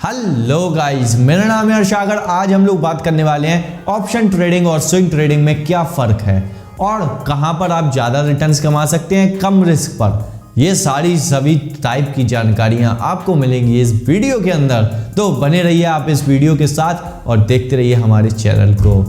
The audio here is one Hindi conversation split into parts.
हेलो गाइस, मेरा नाम है अर्शागर। आज हम लोग बात करने वाले हैं ऑप्शन ट्रेडिंग और स्विंग ट्रेडिंग में क्या फ़र्क है और कहां पर आप ज़्यादा रिटर्न्स कमा सकते हैं कम रिस्क पर। ये सारी सभी टाइप की जानकारियां आपको मिलेंगी इस वीडियो के अंदर, तो बने रहिए आप इस वीडियो के साथ और देखते रहिए हमारे चैनल को।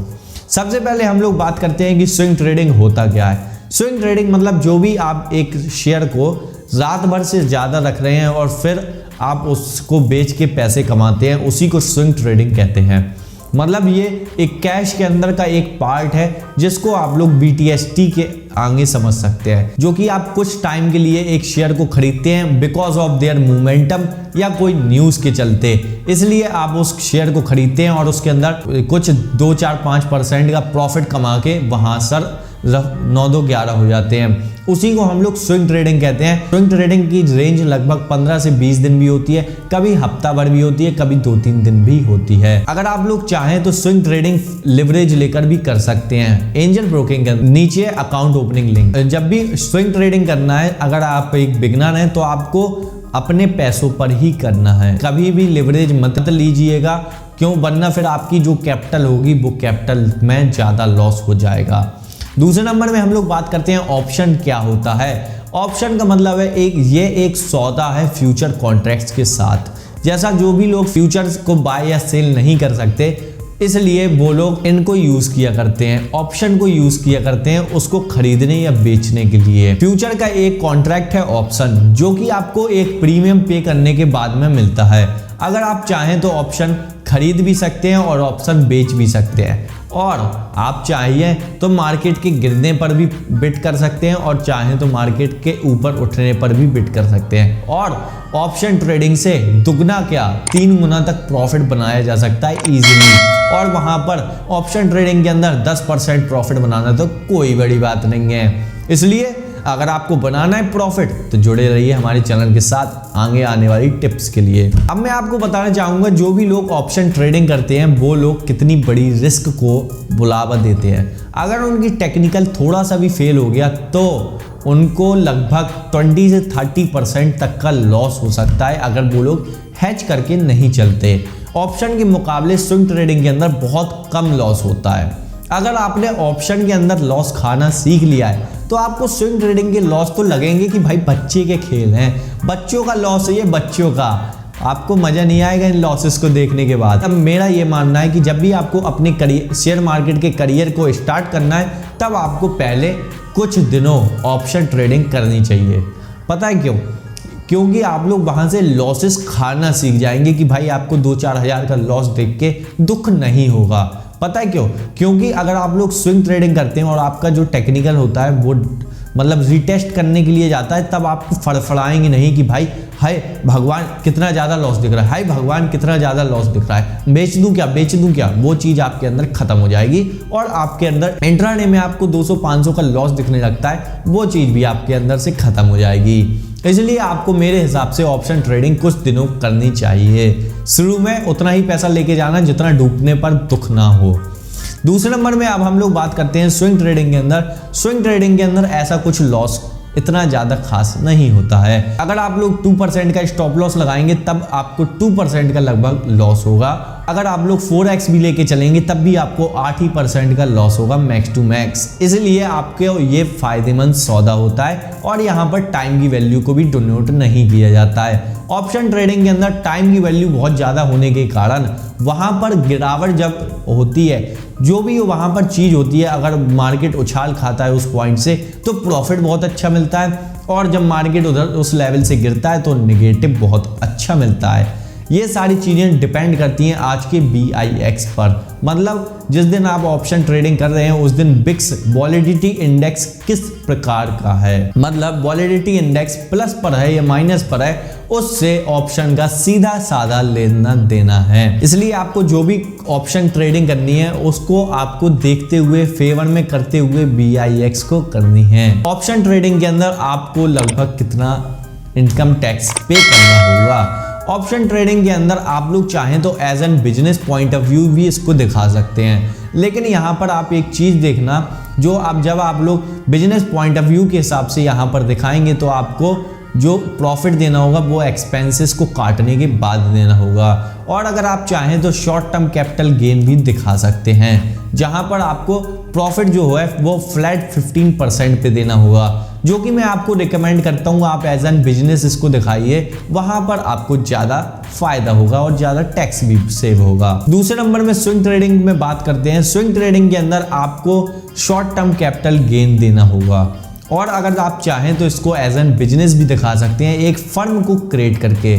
सबसे पहले हम लोग बात करते हैं कि स्विंग ट्रेडिंग होता क्या है। स्विंग ट्रेडिंग मतलब जो भी आप एक शेयर को रात भर से ज़्यादा रख रहे हैं और फिर आप उसको बेच के पैसे कमाते हैं, उसी को स्विंग ट्रेडिंग कहते हैं। मतलब ये एक कैश के अंदर का एक पार्ट है जिसको आप लोग BTST के आगे समझ सकते हैं, जो कि आप कुछ टाइम के लिए एक शेयर को खरीदते हैं बिकॉज ऑफ देयर मोमेंटम या कोई न्यूज़ के चलते, इसलिए आप उस शेयर को खरीदते हैं और उसके अंदर कुछ 2-4-5% का प्रॉफिट कमा के वहाँ सर 9-2-11 हो जाते हैं। उसी को हम लोग स्विंग ट्रेडिंग कहते हैं। स्विंग ट्रेडिंग की रेंज लगभग 15 से 20 दिन भी होती है, कभी हफ्ता भर भी होती है, कभी 2-3 दिन भी होती है। अगर आप लोग चाहें तो स्विंग ट्रेडिंग लिवरेज लेकर भी कर सकते हैं। एंजल ब्रोकिंग के नीचे अकाउंट ओपनिंग लिंक। जब भी स्विंग ट्रेडिंग करना है, अगर आप एक बिगिनर हैं तो आपको अपने पैसों पर ही करना है, कभी भी लिवरेज मत लीजिएगा, क्यों? वरना फिर आपकी जो कैपिटल होगी वो कैपिटल में ज़्यादा लॉस हो जाएगा। दूसरे नंबर में हम लोग बात करते हैं ऑप्शन क्या होता है। ऑप्शन का मतलब है एक सौदा है फ्यूचर कॉन्ट्रैक्ट्स के साथ। जैसा जो भी लोग फ्यूचर्स को बाय या सेल नहीं कर सकते, इसलिए वो लोग इनको यूज किया करते हैं, ऑप्शन को यूज किया करते हैं उसको खरीदने या बेचने के लिए। फ्यूचर का एक कॉन्ट्रैक्ट है ऑप्शन, जो कि आपको एक प्रीमियम पे करने के बाद में मिलता है। अगर आप चाहें तो ऑप्शन खरीद भी सकते हैं और ऑप्शन बेच भी सकते हैं, और आप चाहिए तो मार्केट के गिरने पर भी बिट कर सकते हैं और चाहें तो मार्केट के ऊपर उठने पर भी बिट कर सकते हैं। और ऑप्शन ट्रेडिंग से दुगना क्या 3 गुना तक प्रॉफिट बनाया जा सकता है इजीली। और वहां पर ऑप्शन ट्रेडिंग के अंदर 10% प्रॉफिट बनाना तो कोई बड़ी बात नहीं है। इसलिए अगर आपको बनाना है प्रॉफिट तो जुड़े रहिए हमारे चैनल के साथ आगे आने वाली टिप्स के लिए। अब मैं आपको बताना चाहूँगा जो भी लोग ऑप्शन ट्रेडिंग करते हैं वो लोग कितनी बड़ी रिस्क को बुलावा देते हैं। अगर उनकी टेक्निकल थोड़ा सा भी फेल हो गया तो उनको लगभग 20 से 30% तक का लॉस हो सकता है अगर वो लोग हैच करके नहीं चलते। ऑप्शन के मुकाबले स्विंग ट्रेडिंग के अंदर बहुत कम लॉस होता है। अगर आपने ऑप्शन के अंदर लॉस खाना सीख लिया है तो आपको स्विंग ट्रेडिंग के लॉस तो लगेंगे कि भाई बच्चे के खेल हैं, बच्चों का लॉस है ये, बच्चों का। आपको मज़ा नहीं आएगा इन लॉसेस को देखने के बाद। अब मेरा ये मानना है कि जब भी आपको अपने करियर शेयर मार्केट के करियर को स्टार्ट करना है तब आपको पहले कुछ दिनों ऑप्शन ट्रेडिंग करनी चाहिए। पता है क्यों? क्योंकि आप लोग वहाँ से लॉसेस खाना सीख जाएंगे कि भाई आपको 2-4 हज़ार का लॉस देख के दुख नहीं होगा। पता है क्यों? क्योंकि अगर आप लोग स्विंग ट्रेडिंग करते हैं और आपका जो टेक्निकल होता है वो मतलब रिटेस्ट करने के लिए जाता है, तब आप फड़फड़ाएंगे नहीं कि भाई हाय भगवान कितना ज़्यादा लॉस दिख रहा है, हाय भगवान कितना ज़्यादा लॉस दिख रहा है, बेच दूं क्या। वो चीज़ आपके अंदर खत्म हो जाएगी और आपके अंदर इंट्राडे में आपको 200-500 का लॉस दिखने लगता है, वो चीज़ भी आपके अंदर से खत्म हो जाएगी। इसलिए आपको मेरे हिसाब से ऑप्शन ट्रेडिंग कुछ दिनों करनी चाहिए। शुरू में उतना ही पैसा लेके जाना जितना डूबने पर दुख ना हो। दूसरे नंबर में अब हम लोग बात करते हैं स्विंग ट्रेडिंग के अंदर। स्विंग ट्रेडिंग के अंदर ऐसा कुछ लॉस इतना ज़्यादा खास नहीं होता है। अगर आप लोग 2% का स्टॉप लॉस लगाएंगे तब आपको 2% का लगभग लॉस होगा। अगर आप लोग 4x भी लेके चलेंगे तब भी आपको 8% का लॉस होगा मैक्स टू मैक्स। इसलिए आपके ये फायदेमंद सौदा होता है और यहाँ पर टाइम की वैल्यू को भी डिनोट नहीं किया जाता है। ऑप्शन ट्रेडिंग के अंदर टाइम की वैल्यू बहुत ज़्यादा होने के कारण वहाँ पर गिरावट जब होती है, जो भी वहाँ पर चीज़ होती है, अगर मार्केट उछाल खाता है उस पॉइंट से तो प्रॉफिट बहुत अच्छा मिलता है, और जब मार्केट उधर उस लेवल से गिरता है तो नेगेटिव बहुत अच्छा मिलता है। ये सारी चीज़ें डिपेंड करती हैं आज के BIX पर। मतलब जिस दिन आप ऑप्शन ट्रेडिंग कर रहे हैं उस दिन बिक्स वॉलिडिटी इंडेक्स किस प्रकार का है, मतलब वॉलिडिटी इंडेक्स प्लस पर है या माइनस पर है, उससे ऑप्शन का सीधा साधा लेना देना है। इसलिए आपको जो भी ऑप्शन ट्रेडिंग करनी है उसको आपको देखते हुए फेवर में करते हुए BIX को करनी है। ऑप्शन ट्रेडिंग के अंदर आपको लगभग कितना इनकम टैक्स पे करना होगा। ऑप्शन ट्रेडिंग के अंदर आप लोग चाहें तो as an business point of view भी इसको दिखा सकते हैं, लेकिन यहाँ पर आप एक चीज़ देखना, जब आप लोग बिजनेस पॉइंट ऑफ व्यू के हिसाब से यहाँ पर दिखाएंगे तो आपको जो प्रॉफिट देना होगा वो एक्सपेंसेस को काटने के बाद देना होगा। और अगर आप चाहें तो शॉर्ट टर्म कैपिटल गेन भी दिखा सकते हैं, जहां पर आपको प्रॉफिट जो है वो फ्लैट 15% पे देना होगा, जो कि मैं आपको रिकमेंड करता हूं आप एज एन बिजनेस इसको दिखाइए, वहां पर आपको ज़्यादा फायदा होगा और ज़्यादा टैक्स भी सेव होगा। दूसरे नंबर में स्विंग ट्रेडिंग में बात करते हैं। स्विंग ट्रेडिंग के अंदर आपको शॉर्ट टर्म कैपिटल गेन देना होगा, और अगर आप चाहें तो इसको एज एन बिजनेस भी दिखा सकते हैं, एक फर्म को क्रिएट करके।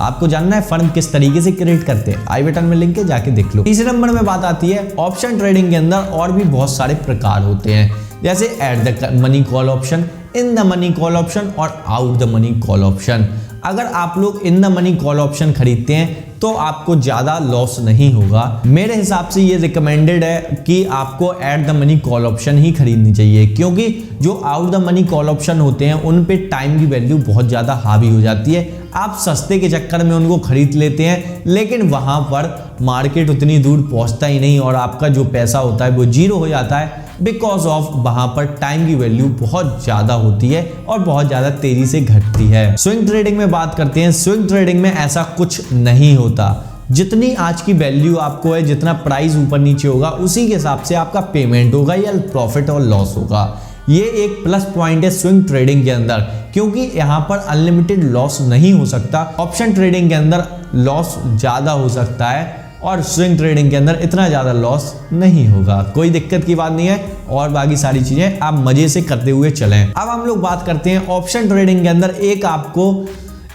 आपको जानना है फर्म किस तरीके से क्रिएट करते हैं, आई बटन में लिंक है, जाके देख लो। तीसरे नंबर में बात आती है ऑप्शन ट्रेडिंग के अंदर और भी बहुत सारे प्रकार होते हैं, जैसे at the money call option, in the money call option और out the money call option. अगर आप लोग in the money call option खरीदते हैं तो आपको ज़्यादा लॉस नहीं होगा। मेरे हिसाब से ये रिकमेंडेड है कि आपको at the money call option ही खरीदनी चाहिए, क्योंकि जो out the money call option होते हैं उन पे टाइम की वैल्यू बहुत ज़्यादा हावी हो जाती है। आप सस्ते के चक्कर में उनको खरीद लेते हैं, लेकिन वहाँ पर मार्केट उतनी दूर पहुँचता ही नहीं और आपका जो पैसा होता है वो जीरो हो जाता है, बिकॉज ऑफ वहाँ पर टाइम की वैल्यू बहुत ज़्यादा होती है और बहुत ज़्यादा तेज़ी से घटती है। स्विंग ट्रेडिंग में बात करते हैं। स्विंग ट्रेडिंग में ऐसा कुछ नहीं होता। जितनी आज की वैल्यू आपको है, जितना प्राइस ऊपर नीचे होगा, उसी के हिसाब से आपका पेमेंट होगा या प्रॉफिट और लॉस होगा। ये एक प्लस पॉइंट है स्विंग ट्रेडिंग के अंदर, क्योंकि यहाँ पर अनलिमिटेड लॉस नहीं हो सकता। ऑप्शन ट्रेडिंग के अंदर लॉस ज़्यादा हो सकता है और स्विंग ट्रेडिंग के अंदर इतना ज़्यादा लॉस नहीं होगा। कोई दिक्कत की बात नहीं है, और बाकी सारी चीज़ें आप मज़े से करते हुए चलें। अब हम लोग बात करते हैं ऑप्शन ट्रेडिंग के अंदर एक आपको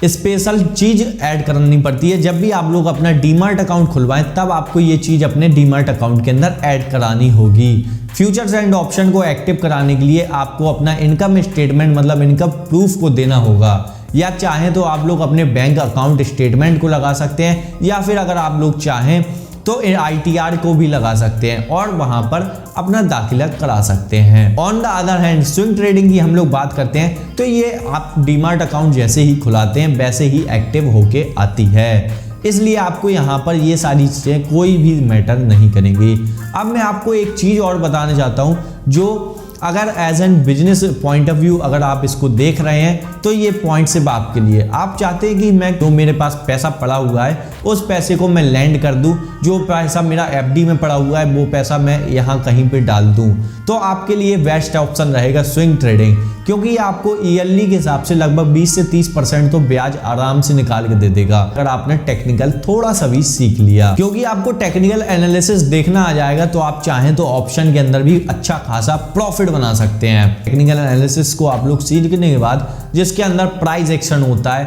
स्पेशल चीज ऐड करनी पड़ती है। जब भी आप लोग अपना डीमार्ट अकाउंट खुलवाएं तब आपको ये चीज अपने डीमार्ट अकाउंट के अंदर ऐड करानी होगी। फ्यूचर्स एंड ऑप्शन को एक्टिव कराने के लिए आपको अपना इनकम स्टेटमेंट मतलब इनकम प्रूफ को देना होगा, या चाहें तो आप लोग अपने बैंक अकाउंट स्टेटमेंट को लगा सकते हैं, या फिर अगर आप लोग चाहें तो ITR को भी लगा सकते हैं और वहां पर अपना दाखिला करा सकते हैं। On the other hand swing trading की हम लोग बात करते हैं तो ये आप डीमार्ट अकाउंट जैसे ही खुलाते हैं वैसे ही एक्टिव होके आती है, इसलिए आपको यहाँ पर ये सारी चीज़ें कोई भी मैटर नहीं करेंगी। अब मैं आपको एक चीज़ और बताना चाहता हूँ, जो अगर as an business point of view अगर आप इसको देख रहे हैं तो ये पॉइंट सिर्फ आपके लिए। आप चाहते हैं कि मैं तो मेरे पास पैसा पड़ा हुआ है उस पैसे को मैं लैंड कर दूं, जो पैसा मेरा FD में पड़ा हुआ है वो पैसा मैं यहाँ कहीं पे डाल दूं, तो आपके लिए बेस्ट ऑप्शन रहेगा स्विंग ट्रेडिंग, क्योंकि ये आपको ईयरली के हिसाब से लगभग 20 से 30% तो ब्याज आराम से निकाल के दे देगा, अगर आपने टेक्निकल थोड़ा सा भी सीख लिया। क्योंकि आपको टेक्निकल एनालिसिस देखना आ जाएगा तो आप चाहें तो ऑप्शन के अंदर भी अच्छा खासा प्रॉफिट बना सकते हैं। टेक्निकल एनालिसिस को आप लोग सीखने के बाद जिसके अंदर प्राइस एक्शन होता है,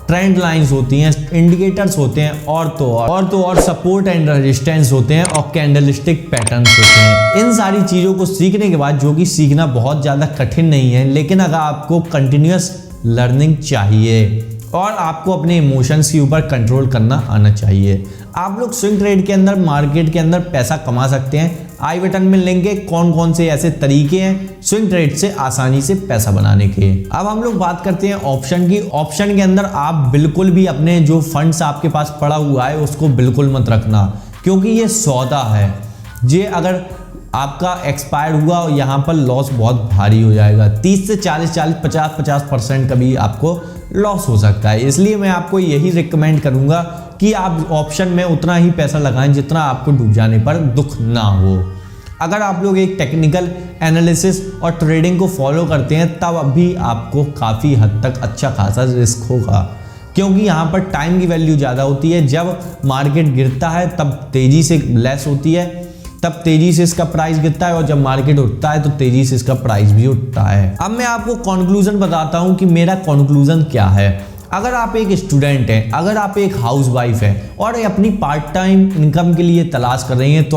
ट्रेंड लाइंस होती हैं, इंडिकेटर्स होते हैं, और सपोर्ट एंड रेजिस्टेंस होते हैं, और कैंडलस्टिक पैटर्न्स होते हैं। इन सारी चीज़ों को सीखने के बाद, जो कि सीखना बहुत ज़्यादा कठिन नहीं है, लेकिन अगर आपको कंटिन्यूअस लर्निंग चाहिए और आपको अपने इमोशंस के ऊपर कंट्रोल करना आना चाहिए, आप लोग स्विंग ट्रेड के अंदर मार्केट के अंदर पैसा कमा सकते हैं। आई बटन में लिंक है कौन कौन से ऐसे तरीके हैं स्विंग ट्रेड से आसानी से पैसा बनाने के। अब हम लोग बात करते हैं ऑप्शन की। ऑप्शन के अंदर आप बिल्कुल भी अपने जो फंड्स आपके पास पड़ा हुआ है उसको बिल्कुल मत रखना, क्योंकि ये सौदा है। ये अगर आपका एक्सपायर हुआ और यहाँ पर लॉस बहुत भारी हो जाएगा, 30 से 50% कभी आपको लॉस हो सकता है। इसलिए मैं आपको यही रिकमेंड करूंगा कि आप ऑप्शन में उतना ही पैसा लगाएं जितना आपको डूब जाने पर दुख ना हो। अगर आप लोग एक टेक्निकल एनालिसिस और ट्रेडिंग को फॉलो करते हैं तब अभी आपको काफ़ी हद तक अच्छा खासा रिस्क होगा, क्योंकि यहाँ पर टाइम की वैल्यू ज़्यादा होती है। जब मार्केट गिरता है तब तेज़ी से लेस होती है, तब तेजी से इसका प्राइस गिरता है, और जब मार्केट उठता है तो तेजी से इसका प्राइस भी उठता है। अब मैं आपको कंक्लूजन बताता हूं कि मेरा कंक्लूजन क्या है। अगर आप एक स्टूडेंट हैं, अगर आप एक हाउसवाइफ हैं और अपनी पार्ट टाइम इनकम के लिए तलाश कर रही हैं, तो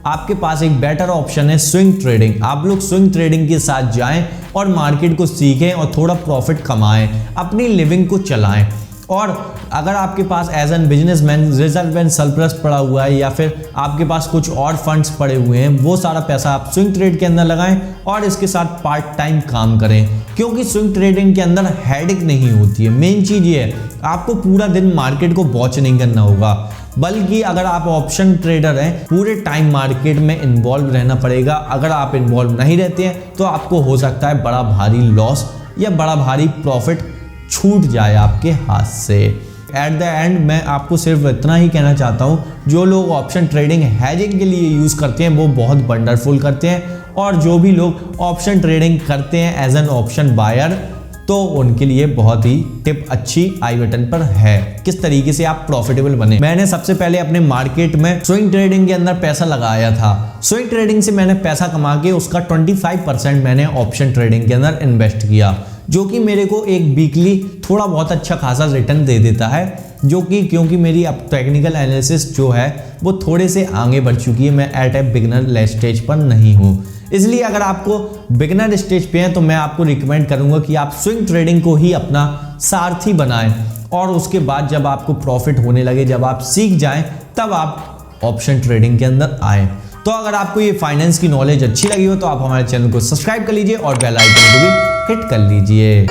आपके पास एक बेटर ऑप्शन है स्विंग ट्रेडिंग। आप लोग स्विंग ट्रेडिंग के साथ जाएं और मार्केट को सीखें और थोड़ा प्रॉफिट कमाएं, अपनी लिविंग को चलाएं। और अगर आपके पास as an businessman reserve and surplus पड़ा हुआ है, या फिर आपके पास कुछ और फंड्स पड़े हुए हैं, वो सारा पैसा आप स्विंग ट्रेड के अंदर लगाएं और इसके साथ पार्ट टाइम काम करें, क्योंकि स्विंग ट्रेडिंग के अंदर हेडेक नहीं होती है। मेन चीज़ ये है, आपको पूरा दिन मार्केट को वॉच नहीं करना होगा, बल्कि अगर आप ऑप्शन ट्रेडर हैं पूरे टाइम मार्केट में इन्वॉल्व रहना पड़ेगा। अगर आप इन्वॉल्व नहीं रहते हैं तो आपको हो सकता है बड़ा भारी लॉस या बड़ा भारी प्रॉफिट छूट जाए आपके हाथ से। एट द एंड मैं आपको सिर्फ इतना ही कहना चाहता हूँ, जो लोग ऑप्शन ट्रेडिंग हैजिंग के लिए यूज़ करते हैं वो बहुत वंडरफुल करते हैं, और जो भी लोग ऑप्शन ट्रेडिंग करते हैं एज एन ऑप्शन बायर तो उनके लिए बहुत ही टिप अच्छी आई बटन पर है, किस तरीके से आप प्रॉफिटेबल बने। मैंने सबसे पहले अपने मार्केट में स्विंग ट्रेडिंग के अंदर पैसा लगाया था। स्विंग ट्रेडिंग से मैंने पैसा कमा के उसका 25% मैंने ऑप्शन ट्रेडिंग के अंदर इन्वेस्ट किया, जो कि मेरे को एक वीकली थोड़ा बहुत अच्छा खासा रिटर्न दे देता है, जो कि क्योंकि मेरी अब टेक्निकल एनालिसिस जो है वो थोड़े से आगे बढ़ चुकी है, मैं एट ए बिगिनर स्टेज पर नहीं हूँ। इसलिए अगर आपको बिगिनर स्टेज पे हैं तो मैं आपको रिकमेंड करूंगा कि आप स्विंग ट्रेडिंग को ही अपना सारथी बनाएं, और उसके बाद जब आपको प्रॉफिट होने लगे, जब आप सीख जाएं, तब आप ऑप्शन ट्रेडिंग के अंदर आएं। तो अगर आपको ये फाइनेंस की नॉलेज अच्छी लगी हो तो आप हमारे चैनल को सब्सक्राइब कर लीजिए और बेल आइकन को भी हिट कर लीजिए।